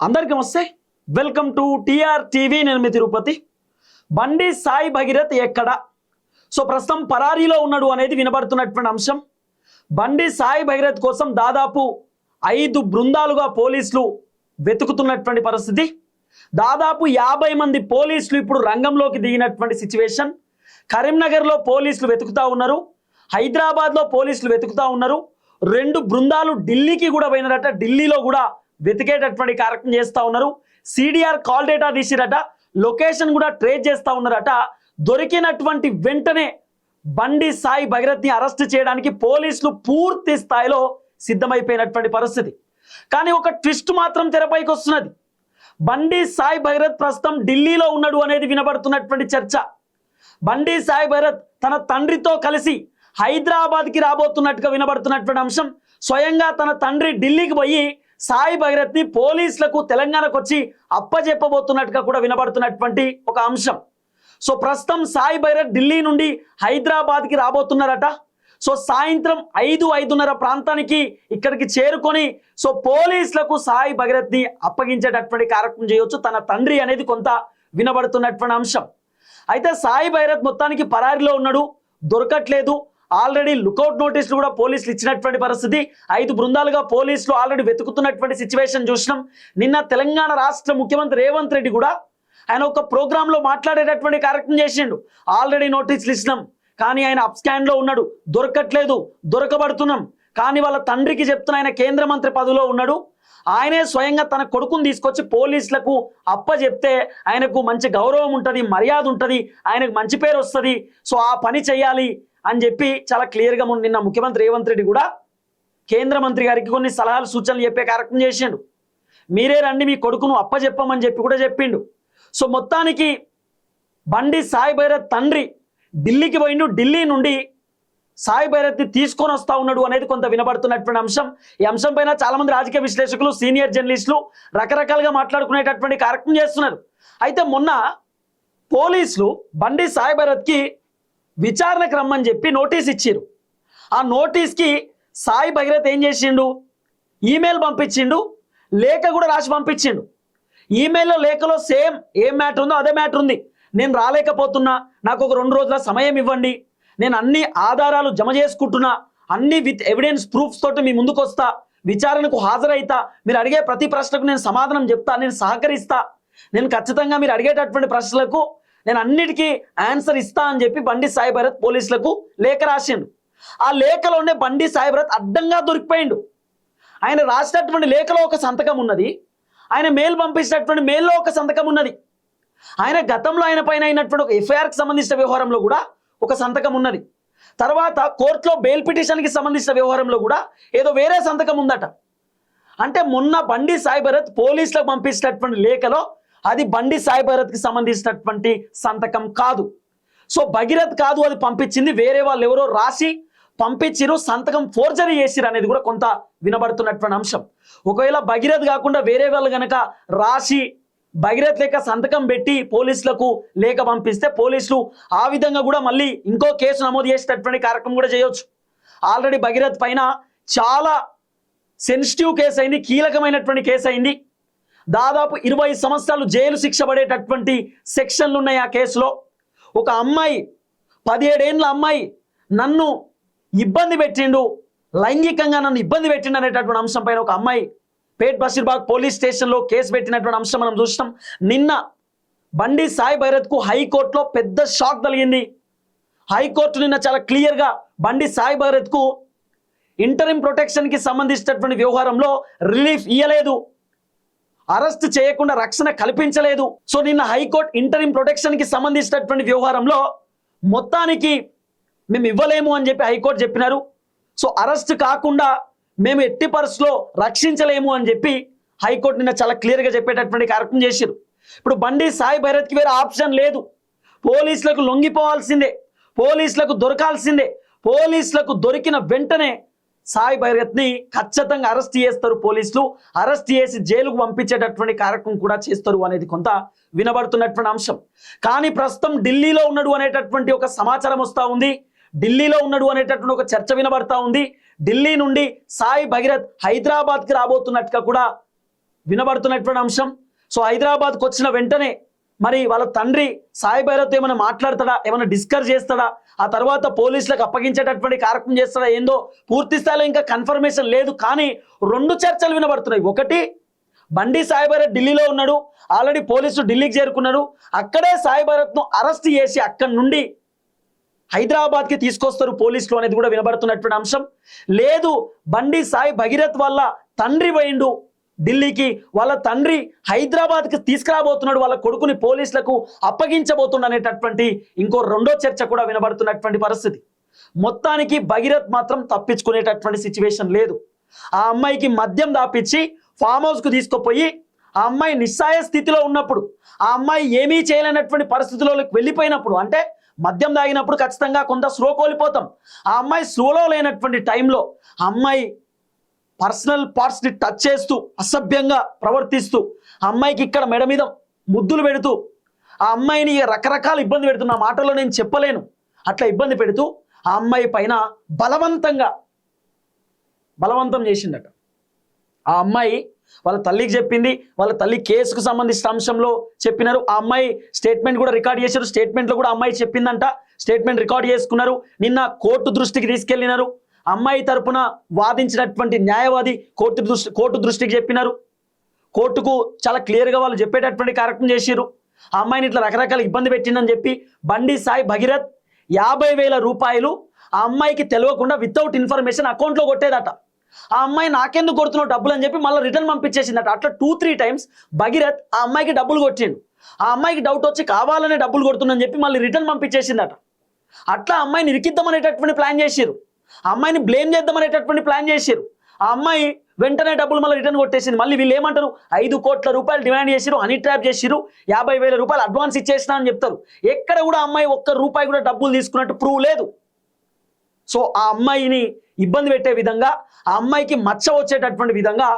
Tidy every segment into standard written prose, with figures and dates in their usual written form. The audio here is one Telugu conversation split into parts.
అందరికీ నమస్తే. Welcome to TR TV. నేను మీ తిరుపతి. బండి సాయి భగీరథ్ ఎక్కడ? సో ప్రస్తుతం పరారీలో ఉన్నాడు అనేది వినబడుతున్నటువంటి అంశం. బండి సాయి భగీరథ్ కోసం దాదాపు 5 బృందాలుగా పోలీసులు వెతుకుతున్నటువంటి పరిస్థితి. దాదాపు 50 మంది పోలీసులు ఇప్పుడు రంగంలోకి దిగినటువంటి సిచ్యువేషన్. కరీంనగర్లో పోలీసులు వెతుకుతా ఉన్నారు, హైదరాబాద్లో పోలీసులు వెతుకుతా ఉన్నారు. 2 బృందాలు ఢిల్లీకి కూడా పోయినారట, ఢిల్లీలో కూడా వెతికేటటువంటి కార్యక్రమం చేస్తూ ఉన్నారు. సిడిఆర్ కాల్ డేటా తీసిరట, లొకేషన్ కూడా ట్రేస్ చేస్తూ ఉన్నారట. దొరికినటువంటి వెంటనే బండి సాయి భగీరథ్ని అరెస్ట్ చేయడానికి పోలీసులు పూర్తి స్థాయిలో సిద్ధమైపోయినటువంటి పరిస్థితి. కానీ ఒక ట్విస్ట్ మాత్రం తెరపైకి వస్తున్నది. బండి సాయి భగీరథ్ ప్రస్తుతం ఢిల్లీలో ఉన్నాడు అనేది వినబడుతున్నటువంటి చర్చ. బండి సాయి భగీరథ్ తన తండ్రితో కలిసి హైదరాబాద్కి రాబోతున్నట్టుగా వినబడుతున్నటువంటి అంశం. స్వయంగా తన తండ్రి ఢిల్లీకి పోయి సాయి భగీరథ్ని పోలీసులకు తెలంగాణకు వచ్చి అప్పజెప్పబోతున్నట్టుగా కూడా వినబడుతున్నటువంటి ఒక అంశం. సో ప్రస్తుతం సాయి భగీరథ్ ఢిల్లీ నుండి హైదరాబాద్కి రాబోతున్నారట. సో సాయంత్రం 5-5:30 ప్రాంతానికి ఇక్కడికి చేరుకొని సో పోలీసులకు సాయి భగీరథ్ని అప్పగించేటటువంటి కార్యక్రమం చేయవచ్చు తన తండ్రి అనేది కొంత వినబడుతున్నటువంటి అంశం. అయితే సాయి భగీరథ్ మొత్తానికి పరారీలో ఉన్నాడు, దొరకట్లేదు. ఆల్రెడీ లుకౌట్ నోటీసులు కూడా పోలీసులు ఇచ్చినటువంటి పరిస్థితి. 5 బృందాలుగా పోలీసులు ఆల్రెడీ వెతుకుతున్నటువంటి సిచ్యువేషన్ చూసినాం. నిన్న తెలంగాణ రాష్ట్ర ముఖ్యమంత్రి రేవంత్ రెడ్డి కూడా ఆయన ఒక ప్రోగ్రాంలో మాట్లాడేటటువంటి కార్యక్రమం చేసిండు. ఆల్రెడీ నోటీసులు ఇచ్చినాం, కానీ ఆయన అప్ స్కాన్లో ఉన్నాడు, దొరకట్లేదు, దొరకబడుతున్నాం. కానీ వాళ్ళ తండ్రికి చెప్తున్న ఆయన కేంద్ర మంత్రి పదవిలో ఉన్నాడు. ఆయనే స్వయంగా తన కొడుకుని తీసుకొచ్చి పోలీసులకు అప్పచెప్తే ఆయనకు మంచి గౌరవం ఉంటుంది, మర్యాద ఉంటుంది, ఆయనకు మంచి పేరు వస్తుంది. సో ఆ పని చేయాలి అని చెప్పి చాలా క్లియర్గా నిన్న ముఖ్యమంత్రి రేవంత్ రెడ్డి కూడా కేంద్ర మంత్రి గారికి కొన్ని సలహాలు సూచనలు చెప్పే కార్యక్రమం చేసిండు. మీరే రండి మీ కొడుకును అప్పచెప్పమని చెప్పి కూడా చెప్పిండు. సో మొత్తానికి బండి సాయి భగీరథ్ తండ్రి ఢిల్లీకి పోయిండు, ఢిల్లీ నుండి సాయి భగీరథ్ని తీసుకొని వస్తా ఉన్నాడు అనేది కొంత వినబడుతున్నటువంటి అంశం. ఈ అంశం పైన చాలా మంది రాజకీయ విశ్లేషకులు, సీనియర్ జర్నలిస్టులు రకరకాలుగా మాట్లాడుకునేటటువంటి కార్యక్రమం చేస్తున్నారు. అయితే మొన్న పోలీసులు బండి సాయి భగీరథ్కి విచారణకు రమ్మని చెప్పి నోటీస్ ఇచ్చారు. ఆ నోటీస్కి సాయి భగీరథ్ ఏం చేసిండు, ఈమెయిల్ పంపించిండు, లేఖ కూడా రాసి పంపించిండు. ఈమెయిల్లో లేఖలో సేమ్ ఏం మ్యాటర్ ఉందో అదే మ్యాటర్ ఉంది. నేను రాలేకపోతున్నా, నాకు ఒక 2 రోజుల సమయం ఇవ్వండి, నేను అన్ని ఆధారాలు జమ చేసుకుంటున్నా, అన్ని విత్ ఎవిడెన్స్ ప్రూఫ్స్ తోటి మీ ముందుకు వస్తా, విచారణకు హాజరైతా, మీరు అడిగే ప్రతి ప్రశ్నకు నేను సమాధానం చెప్తా, నేను సహకరిస్తా, నేను ఖచ్చితంగా మీరు అడిగేటటువంటి ప్రశ్నలకు నేను అన్నిటికీ ఆన్సర్ ఇస్తా అని చెప్పి బండి సాయి భగీరథ్ పోలీసులకు లేఖ రాసిండు. ఆ లేఖలోనే బండి సాయి భగీరథ్ అడ్డంగా దొరికిపోయిండు. ఆయన రాసినటువంటి లేఖలో ఒక సంతకం ఉన్నది, ఆయన మెయిల్ పంపించినటువంటి మెయిల్లో ఒక సంతకం ఉన్నది, ఆయన గతంలో ఆయన పైన అయినటువంటి ఒక ఎఫ్ఐఆర్కి సంబంధించిన వ్యవహారంలో కూడా ఒక సంతకం ఉన్నది, తర్వాత కోర్టులో బెయిల్ పిటిషన్కి సంబంధించిన వ్యవహారంలో కూడా ఏదో వేరే సంతకం ఉందట. అంటే మొన్న బండి సాయి భగీరథ్ పోలీసులకు పంపించినటువంటి లేఖలో అది బండి సాయి భగీరథ్కి సంబంధించినటువంటి సంతకం కాదు. సో భగీరథ్ కాదు అది పంపించింది, వేరే వాళ్ళు ఎవరో రాసి పంపించిరు, సంతకం ఫోర్జరీ చేసిరు అనేది కూడా కొంత వినబడుతున్నటువంటి అంశం. ఒకవేళ భగీరథ్ కాకుండా వేరే వాళ్ళు కనుక రాసి భగీరథ్ లేక సంతకం పెట్టి పోలీసులకు లేఖ పంపిస్తే పోలీసులు ఆ విధంగా కూడా మళ్ళీ ఇంకో కేసు నమోదు చేసేటటువంటి కార్యక్రమం కూడా చేయొచ్చు. ఆల్రెడీ భగీరథ్ పైన చాలా సెన్సిటివ్ కేసు అయింది, కీలకమైనటువంటి కేసు అయింది. దాదాపు 20 సంవత్సరాలు జైలు శిక్ష పడేటటువంటి సెక్షన్లు ఉన్నాయి ఆ కేసులో. ఒక అమ్మాయి 17 ఏళ్ళ అమ్మాయి నన్ను ఇబ్బంది పెట్టిండు, లైంగికంగా నన్ను ఇబ్బంది పెట్టిండు అనేటటువంటి అంశం పైన ఒక అమ్మాయి పేట్ బషీర్బాగ్ పోలీస్ స్టేషన్లో కేసు పెట్టినటువంటి అంశం మనం చూస్తాం. నిన్న బండి సాయి భగీరథ్కు హైకోర్టులో పెద్ద షాక్ కలిగింది. హైకోర్టు నిన్న చాలా క్లియర్గా బండి సాయి భగీరథ్కు ఇంటరిమ్ ప్రొటెక్షన్కి సంబంధించినటువంటి వ్యవహారంలో రిలీఫ్ ఇవ్వలేదు, అరెస్ట్ చేయకుండా రక్షణ కల్పించలేదు. సో నిన్న హైకోర్టు ఇంటరిమ్ ప్రొటెక్షన్కి సంబంధించినటువంటి వ్యవహారంలో మొత్తానికి మేము ఇవ్వలేము అని చెప్పి హైకోర్టు చెప్పినారు. సో అరెస్ట్ కాకుండా మేము ఎట్టి పరిస్థితుల్లో రక్షించలేము అని చెప్పి హైకోర్టు నిన్న చాలా క్లియర్గా చెప్పేటటువంటి కార్యక్రమం చేశారు. ఇప్పుడు బండి సాయి భగీరథ్కి వేరే ఆప్షన్ లేదు, పోలీసులకు లొంగిపోవాల్సిందే, పోలీసులకు దొరకాల్సిందే. పోలీసులకు దొరికిన వెంటనే సాయి భగీరథ్ని ఖచ్చితంగా అరెస్ట్ చేస్తారు పోలీసులు, అరెస్ట్ చేసి జైలుకు పంపించేటటువంటి కార్యక్రమం కూడా చేస్తారు అనేది కొంత వినబడుతున్నటువంటి అంశం. కానీ ప్రస్తుతం ఢిల్లీలో ఉన్నాడు అనేటటువంటి ఒక సమాచారం వస్తూ ఉంది, ఢిల్లీలో ఉన్నాడు అనేటటువంటి ఒక చర్చ వినబడతా ఉంది. ఢిల్లీ నుండి సాయి భగీరథ్ హైదరాబాద్కి రాబోతున్నట్టుగా కూడా వినబడుతున్నటువంటి అంశం. సో హైదరాబాద్కు వచ్చిన వెంటనే మరి వాళ్ళ తండ్రి సాయి భైరత్ ఏమైనా మాట్లాడతాడా, ఏమైనా డిస్కస్ చేస్తాడా, ఆ తర్వాత పోలీసులకు అప్పగించేటటువంటి కార్యక్రమం చేస్తాడా ఏందో పూర్తి స్థాయిలో ఇంకా కన్ఫర్మేషన్ లేదు. కానీ రెండు చర్చలు వినబడుతున్నాయి. ఒకటి, బండి సాయి భైరత్ ఢిల్లీలో ఉన్నాడు, ఆల్రెడీ పోలీసులు ఢిల్లీకి చేరుకున్నాడు, అక్కడే సాయి భైరత్ను అరెస్ట్ చేసి అక్కడి నుండి హైదరాబాద్కి తీసుకొస్తారు పోలీసులు అనేది కూడా వినబడుతున్నటువంటి అంశం. లేదు, బండి సాయి భగీరథ్ వాళ్ళ తండ్రి పోయిండు ఢిల్లీకి, వాళ్ళ తండ్రి హైదరాబాద్కి తీసుకురాబోతున్నాడు, వాళ్ళ కొడుకుని పోలీసులకు అప్పగించబోతుండ అనేటటువంటి ఇంకో రెండో చర్చ కూడా వినబడుతున్నటువంటి పరిస్థితి. మొత్తానికి భగీరథ్ మాత్రం తప్పించుకునేటటువంటి సిచ్యువేషన్ లేదు. ఆ అమ్మాయికి మద్యం దాపించి ఫామ్ హౌస్కు తీసుకుపోయి ఆ అమ్మాయి నిస్సాయ స్థితిలో ఉన్నప్పుడు, ఆ అమ్మాయి ఏమీ చేయలేనటువంటి పరిస్థితుల్లోకి వెళ్ళిపోయినప్పుడు, అంటే మద్యం తాగినప్పుడు ఖచ్చితంగా కొంత స్లో కోల్పోతాం. ఆ అమ్మాయి స్లోలో లేనటువంటి టైంలో ఆ అమ్మాయి పర్సనల్ పార్ట్స్ని టచ్ చేస్తూ అసభ్యంగా ప్రవర్తిస్తూ ఆ అమ్మాయికి ఇక్కడ మెడ మీద ముద్దులు పెడుతూ ఆ అమ్మాయిని రకరకాల ఇబ్బంది పెడుతున్న మాటల్లో నేను చెప్పలేను, అట్లా ఇబ్బంది పెడుతూ ఆ అమ్మాయి పైన బలవంతం చేసిందట. ఆ అమ్మాయి వాళ్ళ తల్లికి చెప్పింది, వాళ్ళ తల్లి కేసుకు సంబంధించిన అంశంలో చెప్పినారు. ఆ అమ్మాయి స్టేట్మెంట్ కూడా రికార్డ్ చేశారు. స్టేట్మెంట్లో కూడా అమ్మాయి చెప్పిందంట, స్టేట్మెంట్ రికార్డ్ చేసుకున్నారు. నిన్న కోర్టు దృష్టికి తీసుకెళ్లినారు. అమ్మాయి తరపున వాదించినటువంటి న్యాయవాది కోర్టు దృష్టికి చెప్పినారు. కోర్టుకు చాలా క్లియర్గా వాళ్ళు చెప్పేటటువంటి కార్యక్రమం చేసిరు. ఆ అమ్మాయిని ఇట్లా రకరకాల ఇబ్బంది పెట్టిందని చెప్పి బండి సాయి భగీరథ్ 50,000 రూపాయలు ఆ అమ్మాయికి తెలియకుండా వితౌట్ ఇన్ఫర్మేషన్ అకౌంట్లో కొట్టేదట. ఆ అమ్మాయి నాకెందుకు కొడుతున్నావు డబ్బులు అని చెప్పి మళ్ళీ రిటర్న్ పంపించేసిందట. అట్లా 2-3 టైమ్స్ భగీరథ్ ఆ అమ్మాయికి డబ్బులు కొట్టిండు. ఆ అమ్మాయికి డౌట్ వచ్చి కావాలనే డబ్బులు కొడుతుందని చెప్పి మళ్ళీ రిటర్న్ పంపించేసిందట. అట్లా అమ్మాయిని ఇరికిద్దామనేటటువంటి ప్లాన్ చేసిరు, ఆ అమ్మాయిని బ్లేమ్ చేద్దామనేటటువంటి ప్లాన్ చేసిరు. ఆ అమ్మాయి వెంటనే డబ్బులు మళ్ళీ రిటర్న్ కొట్టేసింది. మళ్ళీ వీళ్ళు ఏమంటారు, 5 కోట్ల రూపాయలు డిమాండ్ చేసిరు, హనీ ట్రాప్ చేసిరు, 50,000 రూపాయలు అడ్వాన్స్ ఇచ్చేసినా అని చెప్తారు. ఎక్కడ కూడా అమ్మాయి ఒక్క రూపాయి కూడా డబ్బులు తీసుకున్నట్టు ప్రూవ్ లేదు. సో ఆ అమ్మాయిని ఇబ్బంది పెట్టే విధంగా, ఆ అమ్మాయికి మచ్చ వచ్చేటటువంటి విధంగా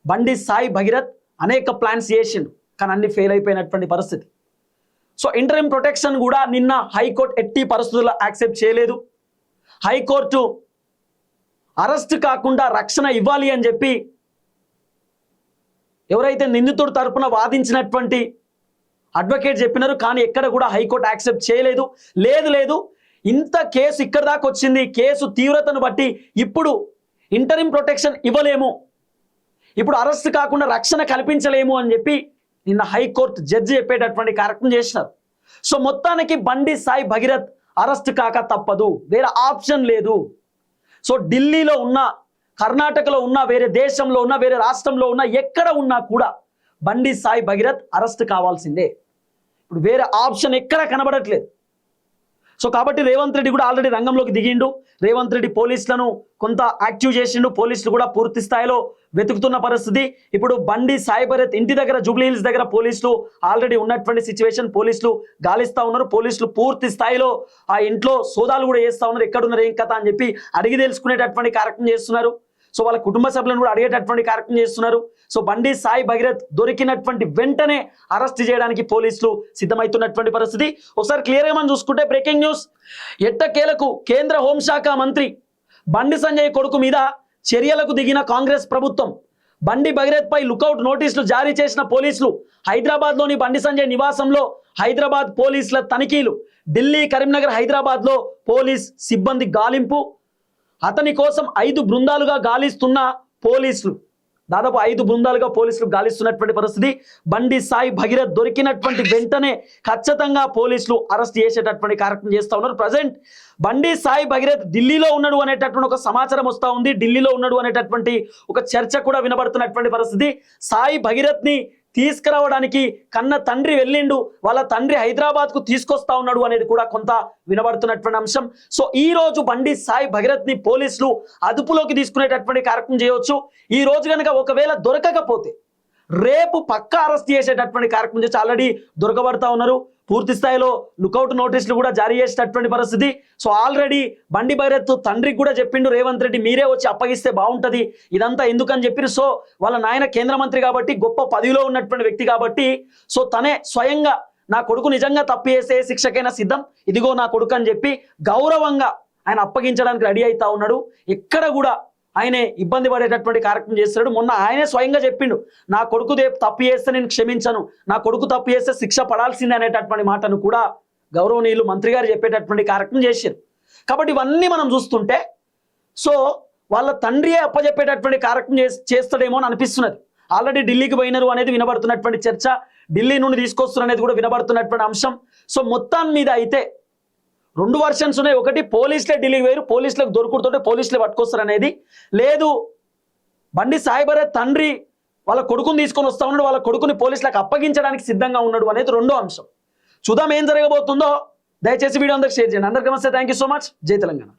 బండి సాయి భగీరథ్ అనేక ప్లాన్స్ చేసిండు, కానీ అన్ని ఫెయిల్ అయిపోయినటువంటి పరిస్థితి. సో ఇంటరిమ్ ప్రొటెక్షన్ కూడా నిన్న హైకోర్టు ఎట్టి పరిస్థితుల్లో యాక్సెప్ట్ చేయలేదు. హైకోర్టు అరెస్ట్ కాకుండా రక్షణ ఇవ్వాలి అని చెప్పి ఎవరైతే నిందితుడి తరపున వాదించినటువంటి అడ్వకేట్ చెప్పినారు, కానీ ఎక్కడ కూడా హైకోర్టు యాక్సెప్ట్ చేయలేదు. లేదు ఇంత కేసు ఇక్కడ దాకా వచ్చింది, కేసు తీవ్రతను బట్టి ఇప్పుడు ఇంటరిమ్ ప్రొటెక్షన్ ఇవ్వలేము, ఇప్పుడు అరెస్ట్ కాకుండా రక్షణ కల్పించలేము అని చెప్పి నిన్న హైకోర్టు జడ్జి చెప్పేటటువంటి కార్యక్రమం చేసినారు. సో మొత్తానికి బండి సాయి భగీరథ్ అరెస్ట్ కాక తప్పదు, వేరే ఆప్షన్ లేదు. సో ఢిల్లీలో ఉన్న, కర్ణాటకలో ఉన్న, వేరే దేశంలో ఉన్న, వేరే రాష్ట్రంలో ఉన్న, ఎక్కడ ఉన్నా కూడా బండి సాయి భగీరథ్ అరెస్ట్ కావాల్సిందే. ఇప్పుడు వేరే ఆప్షన్ ఎక్కడ కనబడట్లేదు. సో కాబట్టి రేవంత్ రెడ్డి కూడా ఆల్రెడీ రంగంలోకి దిగిండు. రేవంత్ రెడ్డి పోలీసులను కొంత యాక్టివ్ చేసిండు, పోలీసులు కూడా పూర్తి స్థాయిలో వెతుకుతున్న పరిస్థితి. ఇప్పుడు బండి సాయి భగీరథ్ ఇంటి దగ్గర, జూబ్లీ హిల్స్ దగ్గర పోలీసులు ఆల్రెడీ ఉన్నటువంటి సిచ్యువేషన్, పోలీసులు గాలిస్తా ఉన్నారు. పోలీసులు పూర్తి స్థాయిలో ఆ ఇంట్లో సోదాలు కూడా చేస్తా ఉన్నారు, ఎక్కడున్నారు ఏం కథ అని చెప్పి అడిగి తెలుసుకునేటటువంటి కార్యక్రమం చేస్తున్నారు. సో వాళ్ళ కుటుంబ సభ్యులను కూడా అడిగేటటువంటి కార్యక్రమం చేస్తున్నారు. సో బండి సాయి భగీరథ్ దొరికినటువంటి వెంటనే అరెస్ట్ చేయడానికి పోలీసులు సిద్ధమవుతున్నటువంటి పరిస్థితి. ఒకసారి క్లియర్గా మనం చూసుకుంటే బ్రేకింగ్ న్యూస్, ఎట్టకేలకు కేంద్ర హోంశాఖ మంత్రి బండి సంజయ్ కొడుకు మీద చర్యలకు దిగిన కాంగ్రెస్ ప్రభుత్వం. బండి భగీరథ్ పై లుకౌట్ నోటీసులు జారీ చేసిన పోలీసులు. హైదరాబాద్లోని బండి సంజయ్ నివాసంలో హైదరాబాద్ పోలీసుల తనిఖీలు. ఢిల్లీ, కరీంనగర్, హైదరాబాద్లో పోలీస్ సిబ్బంది గాలింపు. అతని కోసం 5 బృందాలుగా గాలిస్తున్న పోలీసులు, దాదాపు 5 బృందాలుగా పోలీసులు గాలిస్తున్నటువంటి పరిస్థితి. బండి సాయి భగీరథ్ దొరికినటువంటి వెంటనే ఖచ్చితంగా పోలీసులు అరెస్ట్ చేసేటటువంటి కార్యక్రమం చేస్తూ ఉన్నారు. ప్రజెంట్ బండి సాయి భగీరథ్ ఢిల్లీలో ఉన్నాడు అనేటటువంటి ఒక సమాచారం వస్తూ ఉంది, ఢిల్లీలో ఉన్నాడు అనేటటువంటి ఒక చర్చ కూడా వినబడుతున్నటువంటి పరిస్థితి. సాయి భగీరథ్ని తీసుకురావడానికి కన్న తండ్రి వెళ్ళిండు, వాళ్ళ తండ్రి హైదరాబాద్కు తీసుకొస్తా ఉన్నాడు అనేది కూడా కొంత వినబడుతున్నటువంటి అంశం. సో ఈ రోజు బండి సాయి భగీరథ్ని పోలీసులు అదుపులోకి తీసుకునేటటువంటి కార్యక్రమం చేయవచ్చు. ఈ రోజు కనుక ఒకవేళ దొరకకపోతే రేపు పక్కా అరెస్ట్ చేసేటటువంటి కార్యక్రమం చేసి ఆల్రెడీ దొరకబడతా ఉన్నారు. పూర్తి స్థాయిలో లుకౌట్ నోటీసులు కూడా జారీ చేసేటటువంటి పరిస్థితి. సో ఆల్రెడీ బండి భగీరథ్ తండ్రికి కూడా చెప్పిండు, రేవంత్ రెడ్డి మీరే వచ్చి అప్పగిస్తే బాగుంటుంది, ఇదంతా ఎందుకని చెప్పి. సో వాళ్ళ నాయన కేంద్ర మంత్రి కాబట్టి, గొప్ప పదవిలో ఉన్నటువంటి వ్యక్తి కాబట్టి, సో తనే స్వయంగా నా కొడుకు నిజంగా తప్పు చేసే శిక్షకైనా సిద్ధం, ఇదిగో నా కొడుకు అని చెప్పి గౌరవంగా ఆయన అప్పగించడానికి రెడీ అవుతా ఉన్నాడు. ఎక్కడ కూడా ఆయనే ఇబ్బంది పడేటటువంటి కార్యక్రమం చేస్తున్నాడు. మొన్న ఆయనే స్వయంగా చెప్పిండు, నా కొడుకు తప్పు చేస్తే నేను క్షమించను, నా కొడుకు తప్పు చేస్తే శిక్ష పడాల్సిందే అనేటటువంటి మాటను కూడా గౌరవనీయులు మంత్రి గారు చెప్పేటటువంటి కార్యక్రమం చేశారు. కాబట్టి ఇవన్నీ మనం చూస్తుంటే సో వాళ్ళ తండ్రియే అప్పచెప్పేటటువంటి కార్యక్రమం చేస్తాడేమో అని అనిపిస్తున్నది. ఆల్రెడీ ఢిల్లీకి పోయినారు అనేది వినబడుతున్నటువంటి చర్చ, ఢిల్లీ నుండి తీసుకొస్తున్నారు అనేది కూడా వినబడుతున్నటువంటి అంశం. సో మొత్తం మీద అయితే 2 వర్షన్స్ ఉన్నాయి. ఒకటి, పోలీసులే ఢిల్లీకి పోయారు, పోలీసులకు దొరుకుతుంటే పోలీసులే పట్టుకొస్తారు అనేది, లేదు బండి సాయి భరత్ తండ్రి వాళ్ళ కొడుకుని తీసుకొని వస్తా ఉన్నాడు, వాళ్ళ కొడుకుని పోలీసులకు అప్పగించడానికి సిద్ధంగా ఉన్నాడు అనేది రెండో అంశం. చూద్దాం ఏం జరగబోతుందో. దయచేసి వీడియో అందరికి షేర్ చేయండి. అందరికీ నమస్తే, థ్యాంక్ యూ సో మచ్. జై తెలంగాణ.